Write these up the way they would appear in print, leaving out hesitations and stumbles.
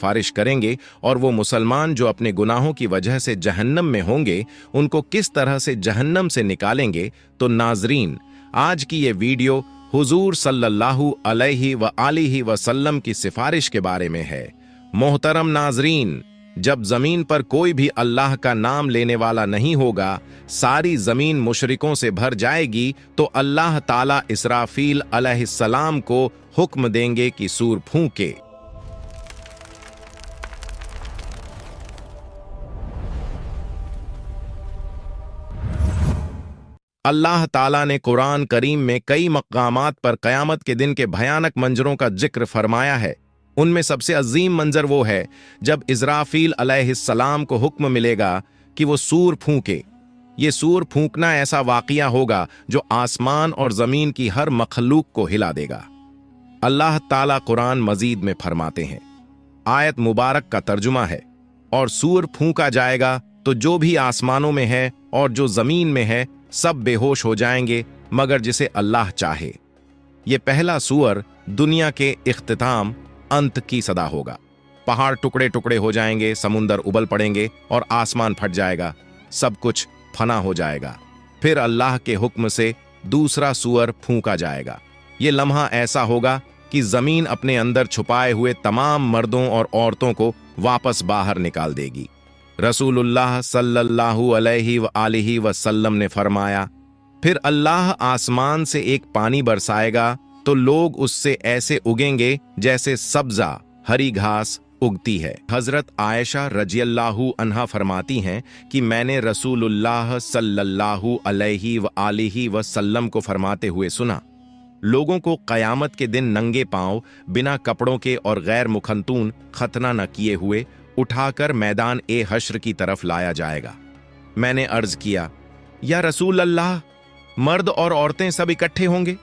सिफारिश करेंगे और वो मुसलमान जो अपने गुनाहों की वजह से जहन्नम में होंगे उनको किस तरह से जहन्नम से निकालेंगे। तो नाजरीन, आज की ये वीडियो हुजूर सल्लल्लाहु अलैहि व आलिहि वसल्लम की सिफारिश के बारे में है। मोहतरम नाजरीन, जब जमीन पर कोई भी अल्लाह का नाम लेने वाला नहीं होगा, सारी जमीन मुशरिकों से भर जाएगी, तो अल्लाह ताला इसराफील अलैहिस्सलाम को हुक्म देंगे कि सूर फूंके। अल्लाह ताला ने कुरान करीम में कई मकामात पर क़यामत के दिन के भयानक मंजरों का जिक्र फरमाया है। उनमें सबसे अजीम मंजर वो है जब इज़राफील अलैहिस्सलाम को हुक्म मिलेगा कि वो सूर फूंके। ये सूर फूंकना ऐसा वाक़िया होगा जो आसमान और ज़मीन की हर मखलूक को हिला देगा। अल्लाह ताला कुरान मजीद में फरमाते हैं, आयत मुबारक का तर्जुमा है, और सूर फूंका जाएगा तो जो भी आसमानों में है और जो ज़मीन में है सब बेहोश हो जाएंगे मगर जिसे अल्लाह चाहे। ये पहला सूअर दुनिया के इख्तिताम अंत की सदा होगा। पहाड़ टुकड़े टुकड़े हो जाएंगे, समुंदर उबल पड़ेंगे और आसमान फट जाएगा, सब कुछ फना हो जाएगा। फिर अल्लाह के हुक्म से दूसरा सूअर फूंका जाएगा। ये लम्हा ऐसा होगा कि जमीन अपने अंदर छुपाए हुए तमाम मर्दों और औरतों को वापस बाहर निकाल देगी। रसूलुल्लाह सल्लल्लाहु अलैहि व आलिहि वसल्लम ने फरमाया, फिर अल्लाह आसमान से एक पानी बरसाएगा तो लोग उससे ऐसे उगेंगे जैसे सब्जा हरी घास उगती है। हजरत आयशा रजियल्लाहु अन्हा फरमाती हैं कि मैंने रसूलुल्लाह सल्लल्लाहु अलैहि व आलिहि वसल्लम को फरमाते हुए सुना, लोगों को क़यामत के दिन नंगे पांव बिना कपड़ों के और गैर मुखंतून खतना न किए हुए उठाकर मैदान ए हश्र की तरफ लाया जाएगा। मैंने अर्ज किया, या रसूल अल्लाह, मर्द और औरतें सब इकट्ठे होंगे,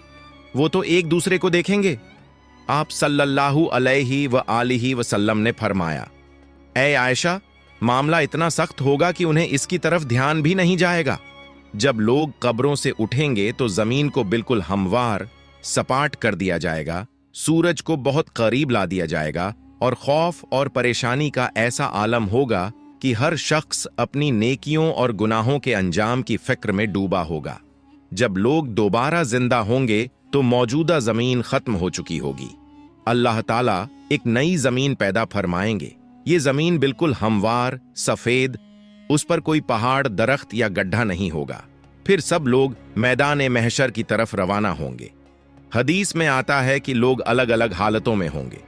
वो तो एक दूसरे को देखेंगे। आप सल्लल्लाहु अलैहि व आलिहि वसल्लम ने फरमाया, ऐ आयशा, मामला इतना सख्त होगा कि उन्हें इसकी तरफ ध्यान भी नहीं जाएगा। जब लोग कब्रों से उठेंगे तो जमीन को बिल्कुल हमवार सपाट कर दिया जाएगा, सूरज को बहुत करीब ला दिया जाएगा और खौफ और परेशानी का ऐसा आलम होगा कि हर शख्स अपनी नेकियों और गुनाहों के अंजाम की फिक्र में डूबा होगा। जब लोग दोबारा जिंदा होंगे तो मौजूदा जमीन खत्म हो चुकी होगी। अल्लाह ताला एक नई जमीन पैदा फरमाएंगे। ये जमीन बिल्कुल हमवार सफेद, उस पर कोई पहाड़ दरख्त या गड्ढा नहीं होगा। फिर सब लोग मैदान महशर की तरफ रवाना होंगे। हदीस में आता है कि लोग अलग अलग हालतों में होंगे।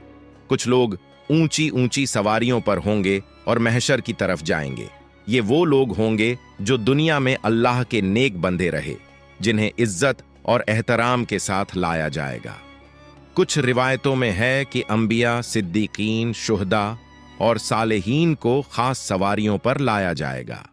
कुछ लोग ऊंची ऊंची सवारियों पर होंगे और महशर की तरफ जाएंगे। ये वो लोग होंगे जो दुनिया में अल्लाह के नेक बंदे रहे, जिन्हें इज्जत और एहतराम के साथ लाया जाएगा। कुछ रिवायतों में है कि अंबिया, सिद्दीकीन, शुहदा और सालेहीन को खास सवारियों पर लाया जाएगा।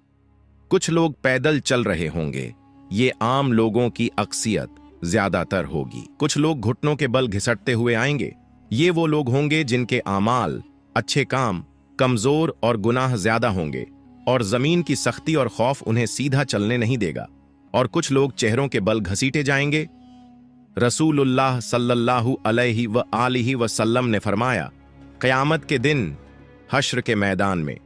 कुछ लोग पैदल चल रहे होंगे। ये आम लोगों की अक्सियत ज्यादातर होगी। कुछ लोग घुटनों के बल घिसटते हुए आएंगे। ये वो लोग होंगे जिनके आमाल, अच्छे काम कमजोर और गुनाह ज्यादा होंगे और जमीन की सख्ती और खौफ उन्हें सीधा चलने नहीं देगा। और कुछ लोग चेहरों के बल घसीटे जाएंगे। रसूलुल्लाह सल्लल्लाहु अलैहि व आलिहि वसल्लम ने फरमाया, क़यामत के दिन हश्र के मैदान में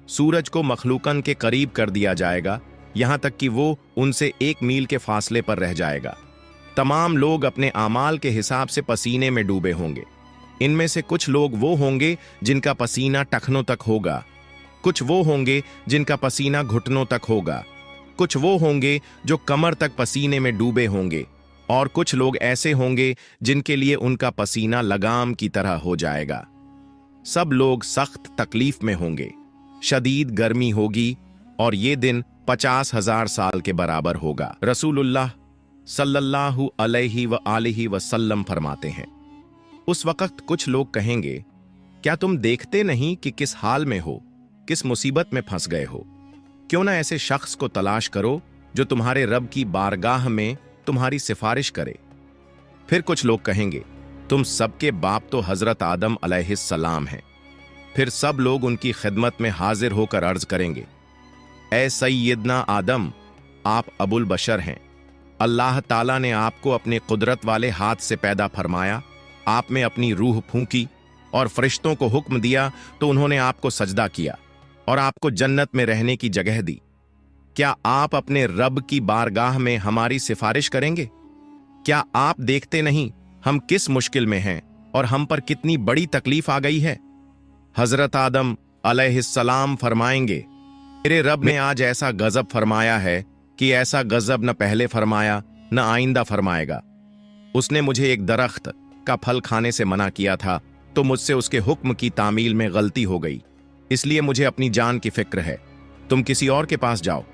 सूरज को मखलूकन के करीब कर दिया जाएगा, यहां तक कि वो उनसे 1 मील के फासले पर रह जाएगा। तमाम लोग अपने आमाल के हिसाब से पसीने में डूबे होंगे। इनमें से कुछ लोग वो होंगे जिनका पसीना टखनों तक होगा, कुछ वो होंगे जिनका पसीना घुटनों तक होगा, कुछ वो होंगे जो कमर तक पसीने में डूबे होंगे, और कुछ लोग ऐसे होंगे जिनके लिए उनका पसीना लगाम की तरह हो जाएगा। सब लोग सख्त तकलीफ में होंगे, शदीद गर्मी होगी और ये दिन 50,000 साल के बराबर होगा। रसूलुल्लाह सल्लल्लाहु अलैहि व आलिहि वसल्लम फरमाते हैं, उस वक्त कुछ लोग कहेंगे, क्या तुम देखते नहीं कि किस हाल में हो, किस मुसीबत में फंस गए हो? क्यों ना ऐसे शख्स को तलाश करो जो तुम्हारे रब की बारगाह में तुम्हारी सिफारिश करे। फिर कुछ लोग कहेंगे, तुम सबके बाप तो हजरत आदम अलैहिस्सलाम हैं। फिर सब लोग उनकी खिदमत में हाजिर होकर अर्ज करेंगे, ऐ सैयदना आदम, आप अबुल बशर हैं। अल्लाह ताला ने आपको अपने कुदरत वाले हाथ से पैदा फरमाया, आप में अपनी रूह फूंकी और फरिश्तों को हुक्म दिया तो उन्होंने आपको सजदा किया और आपको जन्नत में रहने की जगह दी। क्या आप अपने रब की बारगाह में हमारी सिफारिश करेंगे? क्या आप देखते नहीं हम किस मुश्किल में हैं और हम पर कितनी बड़ी तकलीफ आ गई है? हजरत आदम अलैहिस्सलाम फरमाएंगे, मेरे रब ने आज ऐसा गजब फरमाया है कि ऐसा गजब न पहले फरमाया न आइंदा फरमाएगा। उसने मुझे एक दरख्त का फल खाने से मना किया था तो मुझसे उसके हुक्म की तामील में गलती हो गई, इसलिए मुझे अपनी जान की फिक्र है। तुम किसी और के पास जाओ,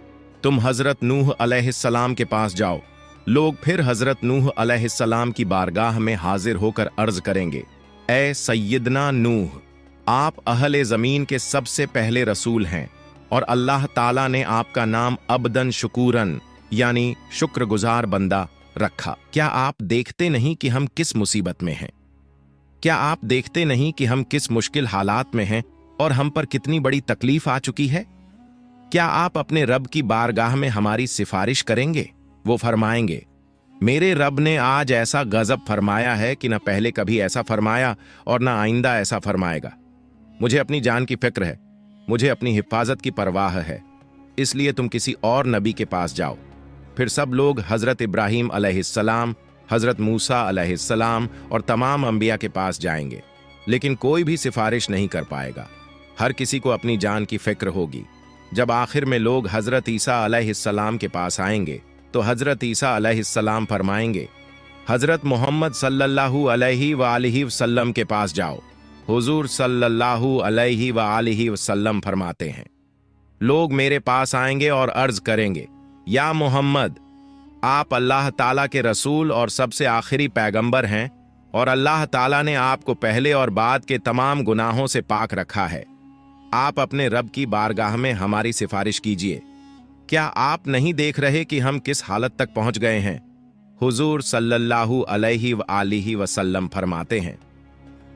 तुम हजरत नूह अलैहिस्सलाम के पास जाओ। लोग फिर हजरत नूह अलैहिस्सलाम की बारगाह में हाजिर होकर अर्ज करेंगे, ए सैयदना नूह, आप अहले ज़मीन के सबसे पहले रसूल हैं और अल्लाह ताला ने आपका नाम अब्दन शुकूरन यानी शुक्रगुजार बंदा रखा। क्या आप देखते नहीं कि हम किस मुसीबत में हैं? क्या आप देखते नहीं कि हम किस मुश्किल हालात में हैं और हम पर कितनी बड़ी तकलीफ आ चुकी है? क्या आप अपने रब की बारगाह में हमारी सिफारिश करेंगे? वो फरमाएंगे, मेरे रब ने आज ऐसा गजब फरमाया है कि न पहले कभी ऐसा फरमाया और न आइंदा ऐसा फरमाएगा। मुझे अपनी जान की फिक्र है, मुझे अपनी हिफाजत की परवाह है, इसलिए तुम किसी और नबी के पास जाओ। फिर सब लोग हजरत इब्राहीम अलैहिस्सलाम, हजरत मूसा अलैहिस्सलाम और तमाम अंबिया के पास जाएंगे, लेकिन कोई भी सिफारिश नहीं कर पाएगा। हर किसी को अपनी जान की फिक्र होगी। जब आखिर में लोग हजरत ईसा अलैहिस्सलाम के पास आएंगे तो हजरत ईसा अलैहिस्सलाम फरमाएंगे, हजरत मोहम्मद सल्लल्लाहु अलैहि व आलिहि वसल्लम के पास जाओ। हुजूर सल्लल्लाहु अलैहि व आलिहि वसल्लम फरमाते हैं, लोग मेरे पास आएंगे और अर्ज करेंगे, या मोहम्मद, आप अल्लाह ताला के रसूल और सबसे आखिरी पैगंबर हैं और अल्लाह ताला ने आपको पहले और बाद के तमाम गुनाहों से पाक रखा है। आप अपने रब की बारगाह में हमारी सिफारिश कीजिए। क्या आप नहीं देख रहे कि हम किस हालत तक पहुंच गए हैं? हुजूर सल्लल्लाहु अलैहि व आलिहि वसल्लम फरमाते हैं,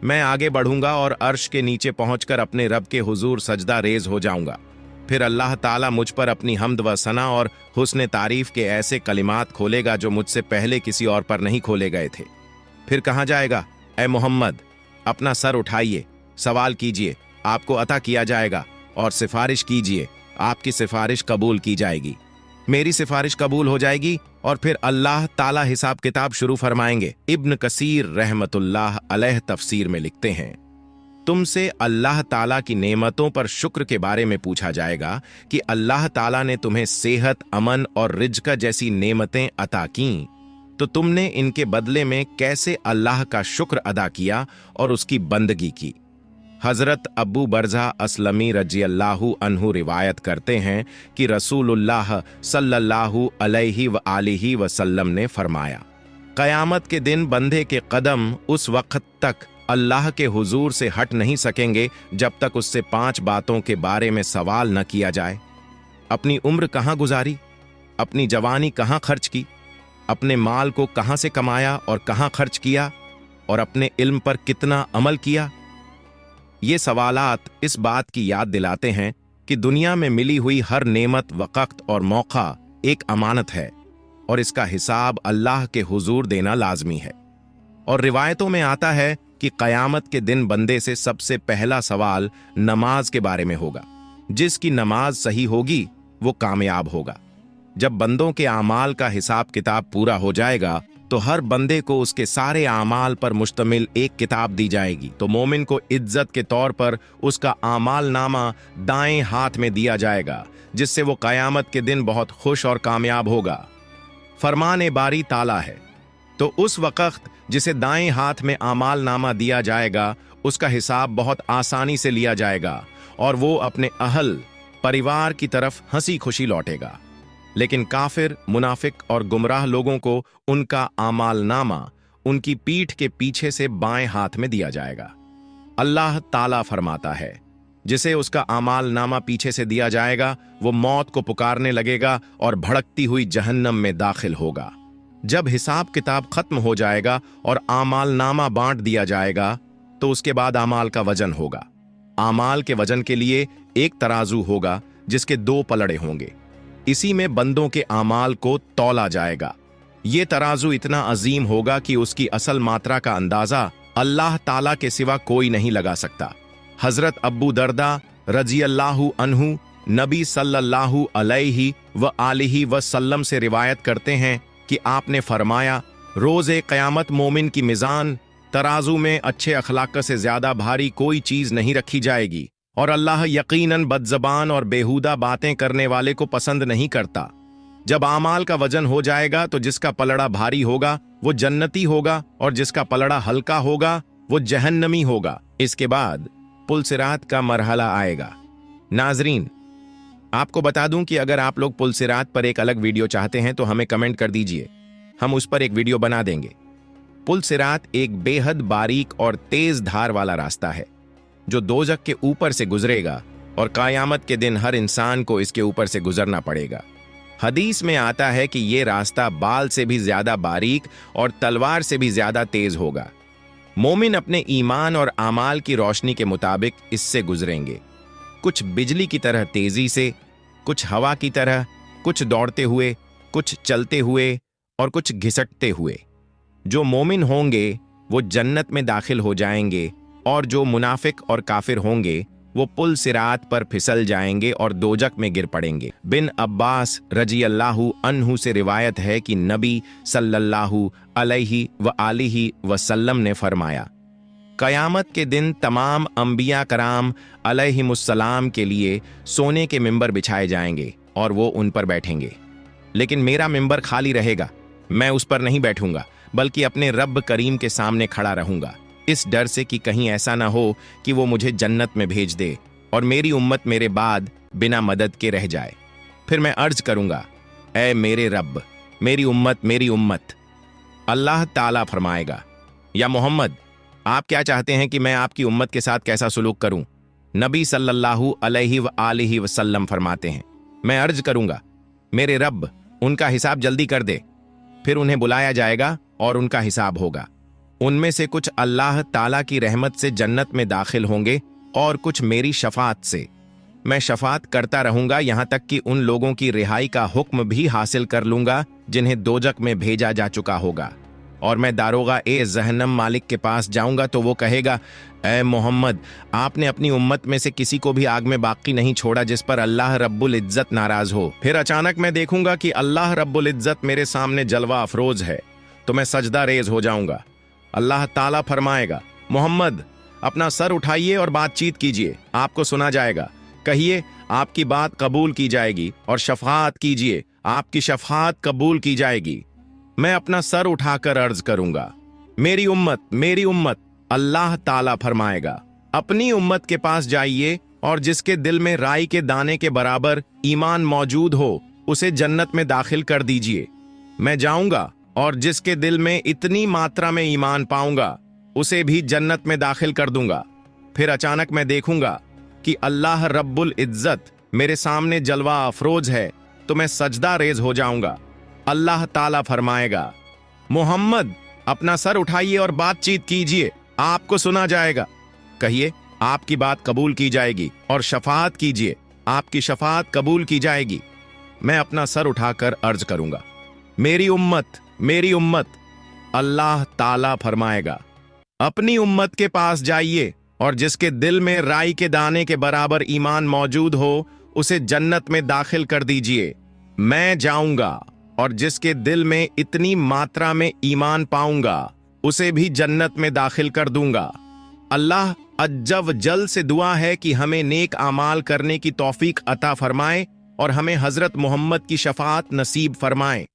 मैं आगे बढ़ूंगा और अर्श के नीचे पहुंचकर अपने रब के हुजूर सजदा रेज हो जाऊंगा। फिर अल्लाह ताला मुझ पर अपनी हम्द व सना और हुस्न तारीफ के ऐसे कलिमात खोलेगा जो मुझसे पहले किसी और पर नहीं खोले गए थे। फिर कहा जाएगा, ए मोहम्मद, अपना सर उठाइए, सवाल कीजिए, आपको अता किया जाएगा, और सिफारिश कीजिए, आपकी सिफारिश कबूल की जाएगी। मेरी सिफारिश कबूल हो जाएगी और फिर अल्लाह ताला हिसाब किताब शुरू फरमाएंगे। इब्न कसीर रहमतुल्लाह अलैह तफसीर में लिखते हैं, तुमसे अल्लाह ताला की नेमतों पर शुक्र के बारे में पूछा जाएगा कि अल्लाह ताला ने तुम्हें सेहत, अमन और रिज्क जैसी नेमतें अता कीं, तो तुमने इनके बदले में कैसे अल्लाह का शुक्र अदा किया और उसकी बंदगी की। हजरत अबू बरज़ा अस्लमी रज़ियल्लाहु अन्हु रिवायत करते हैं कि रसूलुल्लाह सल्लल्लाहु अलैहि व आलिहि वसल्लम ने फरमाया, क़यामत के दिन बंदे के कदम उस वक्त तक अल्लाह के हुजूर से हट नहीं सकेंगे जब तक उससे 5 बातों के बारे में सवाल न किया जाए। अपनी उम्र कहाँ गुजारी, अपनी जवानी कहाँ खर्च की, अपने माल को कहाँ से कमाया और कहाँ खर्च किया, और अपने इल्म पर कितना अमल किया। ये सवालात इस बात की याद दिलाते हैं कि दुनिया में मिली हुई हर नेमत, वक़्त और मौका एक अमानत है और इसका हिसाब अल्लाह के हुजूर देना लाजमी है। और रिवायतों में आता है कि क़यामत के दिन बंदे से सबसे पहला सवाल नमाज के बारे में होगा। जिसकी नमाज सही होगी वो कामयाब होगा। जब बंदों के आमाल का हिसाब किताब पूरा हो जाएगा तो हर बंदे को उसके सारे आमाल पर मुश्तमिल एक किताब दी जाएगी। तो मोमिन को इज्जत के तौर पर उसका आमाल नामा दाएं हाथ में दिया जाएगा, जिससे वो क़यामत के दिन बहुत खुश और कामयाब होगा। फरमान बारी ताला है, तो उस वक़्त जिसे दाएं हाथ में आमाल नामा दिया जाएगा उसका हिसाब बहुत आसानी से लिया जाएगा और वो अपने अहल परिवार की तरफ हंसी खुशी लौटेगा। लेकिन काफिर, मुनाफिक और गुमराह लोगों को उनका आमाल नामा उनकी पीठ के पीछे से बाएं हाथ में दिया जाएगा। अल्लाह ताला फरमाता है, जिसे उसका आमाल नामा पीछे से दिया जाएगा वो मौत को पुकारने लगेगा और भड़कती हुई जहन्नम में दाखिल होगा। जब हिसाब किताब खत्म हो जाएगा और आमाल नामा बांट दिया जाएगा तो उसके बाद आमाल का वजन होगा। आमाल के वजन के लिए एक तराजू होगा जिसके 2 पलड़े होंगे। इसी में बंदों के आमाल को तौला जाएगा। ये तराजू इतना अजीम होगा कि उसकी असल मात्रा का अंदाजा अल्लाह ताला के सिवा कोई नहीं लगा सकता। हजरत अब्बू दर्दा रजी अल्लाहु अन्हु नबी सल्लल्लाहु अलैहि व आलिहि वसल्लम से रिवायत करते हैं कि आपने फरमाया, रोज़े क़यामत मोमिन की मिज़ान तराजू में अच्छे अखलाक से ज़्यादा भारी कोई चीज़ नहीं रखी जाएगी, और अल्लाह यकीनन बदज़बान और बेहुदा बातें करने वाले को पसंद नहीं करता। जब आमाल का वजन हो जाएगा तो जिसका पलड़ा भारी होगा वो जन्नती होगा और जिसका पलड़ा हल्का होगा वो जहन्नमी होगा। इसके बाद पुल सिरात का मरहला आएगा। नाजरीन, आपको बता दूं कि अगर आप लोग पुल सिरात पर एक अलग वीडियो चाहते हैं तो हमें कमेंट कर दीजिए, हम उस पर एक वीडियो बना देंगे। पुल सिरात एक बेहद बारीक और तेज धार वाला रास्ता है जो दोजख के ऊपर से गुजरेगा और क़यामत के दिन हर इंसान को इसके ऊपर से गुजरना पड़ेगा। हदीस में आता है कि ये रास्ता बाल से भी ज्यादा बारीक और तलवार से भी ज्यादा तेज होगा। मोमिन अपने ईमान और आमाल की रोशनी के मुताबिक इससे गुजरेंगे, कुछ बिजली की तरह तेजी से, कुछ हवा की तरह, कुछ दौड़ते हुए, कुछ चलते हुए और कुछ घिसटते हुए। जो मोमिन होंगे वो जन्नत में दाखिल हो जाएंगे और जो मुनाफिक और काफिर होंगे वो पुल सिरात पर फिसल जाएंगे और दोजक में गिर पड़ेंगे। बिन अब्बास रजी अल्लाहु अन्हु से रिवायत है कि नबी सल्लल्लाहु अलैहि व आलिहि वसल्लम ने फरमाया, क़यामत के दिन तमाम अंबिया कराम अलैहिमुस्सलाम के लिए सोने के मिंबर बिछाए जाएंगे और वो उन पर बैठेंगे, लेकिन मेरा मिंबर खाली रहेगा। मैं उस पर नहीं बैठूंगा बल्कि अपने रब करीम के सामने खड़ा रहूंगा, इस डर से कि कहीं ऐसा ना हो कि वो मुझे जन्नत में भेज दे और मेरी उम्मत मेरे बाद बिना मदद के रह जाए। फिर मैं अर्ज करूंगा, ऐ मेरे रब, मेरी उम्मत। अल्लाह ताला फरमाएगा, या मोहम्मद, आप क्या चाहते हैं कि मैं आपकी उम्मत के साथ कैसा सुलूक करूं? नबी सल्लल्लाहु अलैहि व आलिहि वसल्लम फरमाते हैं, मैं अर्ज करूंगा, मेरे रब, उनका हिसाब जल्दी कर दे। फिर उन्हें बुलाया जाएगा और उनका हिसाब होगा। उनमें से कुछ अल्लाह ताला की रहमत से जन्नत में दाखिल होंगे और कुछ मेरी शफात से। मैं शफात करता रहूंगा यहां तक कि उन लोगों की रिहाई का हुक्म भी हासिल कर लूंगा जिन्हें दोजक में भेजा जा चुका होगा। और मैं दारोगा ए जहन्नम मालिक के पास जाऊंगा तो वो कहेगा, ऐ मोहम्मद, आपने अपनी उम्मत में से किसी को भी आग में बाकी नहीं छोड़ा जिस पर अल्लाह रब्बुल इज्जत नाराज हो। फिर अचानक मैं देखूंगा कि अल्लाह रब्बुल इज्जत मेरे सामने जलवा अफरोज है, तो मैं सजदा रेज हो जाऊंगा। अल्लाह ताला फरमाएगा, मोहम्मद, अपना सर उठाइए और बातचीत कीजिए, आपको सुना जाएगा। कहिए, आपकी बात कबूल की जाएगी और शफात कीजिए, आपकी शफात कबूल की जाएगी। मैं अपना सर उठाकर अर्ज करूंगा, मेरी उम्मत। अल्लाह ताला फरमाएगा, अपनी उम्मत के पास जाइए और जिसके दिल में राई के दाने के बराबर ईमान मौजूद हो उसे जन्नत में दाखिल कर दीजिए। मैं जाऊंगा और जिसके दिल में इतनी मात्रा में ईमान पाऊंगा उसे भी जन्नत में दाखिल कर दूंगा। फिर अचानक मैं देखूंगा कि अल्लाह रब्बुल इज्जत मेरे सामने जलवा अफरोज है, तो मैं सजदा रेज हो जाऊंगा। अल्लाह ताला फरमाएगा, मोहम्मद, अपना सर उठाइए और बातचीत कीजिए, आपको सुना जाएगा। कहिए, आपकी बात कबूल की जाएगी और शफात कीजिए, आपकी शफात कबूल की जाएगी। मैं अपना सर उठाकर अर्ज करूंगा, मेरी उम्मत। अल्लाह ताला फरमाएगा, अपनी उम्मत के पास जाइए और जिसके दिल में राई के दाने के बराबर ईमान मौजूद हो उसे जन्नत में दाखिल कर दीजिए। मैं जाऊंगा और जिसके दिल में इतनी मात्रा में ईमान पाऊंगा उसे भी जन्नत में दाखिल कर दूंगा। अल्लाह अज्जव जल से दुआ है कि हमें नेक आमाल करने की तौफीक अता फरमाए और हमें हजरत मोहम्मद की शफात नसीब फरमाए।